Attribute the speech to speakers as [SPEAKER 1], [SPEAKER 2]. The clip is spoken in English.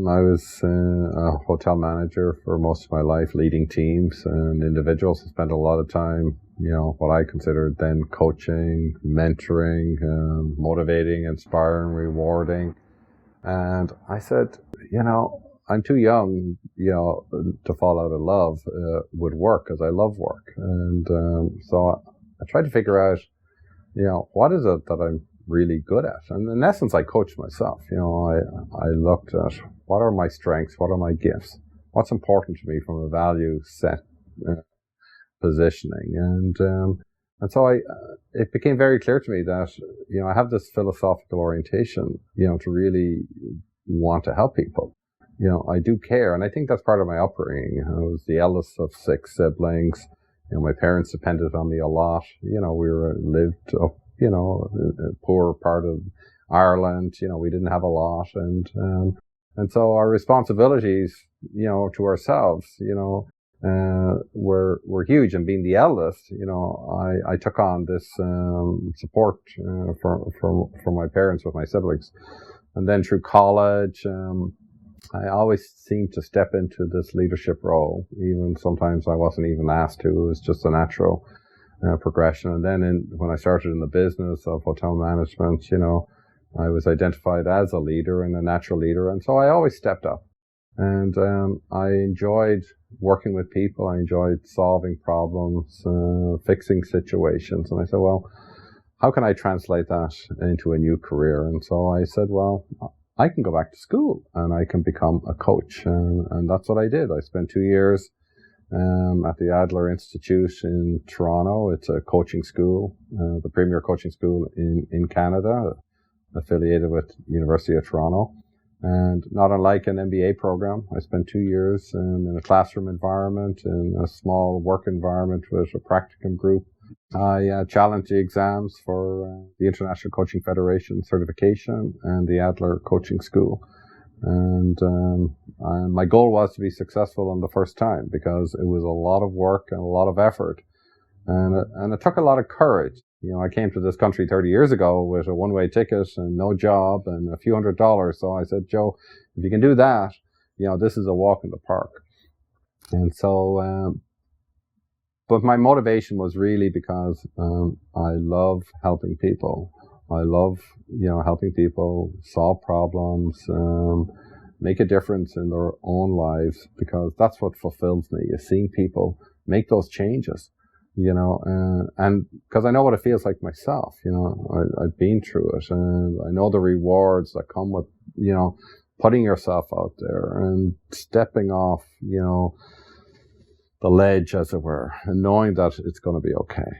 [SPEAKER 1] I was a hotel manager for most of my life, leading teams and individuals. I spent a lot of time, what I considered then coaching, mentoring, motivating, inspiring, rewarding. And I said, I'm too young, to fall out of love with work, because I love work. And so I tried to figure out, what is it that I'm really good at? And in essence, I coached myself. I looked at what are my strengths, what are my gifts, what's important to me from a value set positioning, and so it became very clear to me that I have this philosophical orientation, to really want to help people. I do care, and I think that's part of my upbringing. I was the eldest of 6 siblings. My parents depended on me a lot. We lived up, a poor part of Ireland. We didn't have a lot, and so our responsibilities, to ourselves, were huge. And being the eldest, I took on this support from my parents with my siblings, and then through college, I always seemed to step into this leadership role. Even sometimes I wasn't even asked to. It was just a natural progression. And then when I started in the business of hotel management, I was identified as a leader and a natural leader. And so I always stepped up. And I enjoyed working with people. I enjoyed solving problems, fixing situations. And I said, well, how can I translate that into a new career? And so I said, well, I can go back to school and I can become a coach. And that's what I did. I spent 2 years at the Adler Institute in Toronto. It's a coaching school, the premier coaching school in Canada, affiliated with University of Toronto. And not unlike an MBA program, I spent 2 years in a classroom environment, in a small work environment with a practicum group. I challenged the exams for the International Coaching Federation certification and the Adler Coaching School. And my goal was to be successful on the first time, because it was a lot of work and a lot of effort. And it took a lot of courage. I came to this country 30 years ago with a one-way ticket and no job and a few $100s. So I said, Joe, if you can do that, this is a walk in the park. And so, but my motivation was really because I love helping people. I love, helping people solve problems, make a difference in their own lives, because that's what fulfills me, is seeing people make those changes. And because I know what it feels like myself, I've been through it, and I know the rewards that come with, putting yourself out there and stepping off, the ledge, as it were, and knowing that it's going to be okay.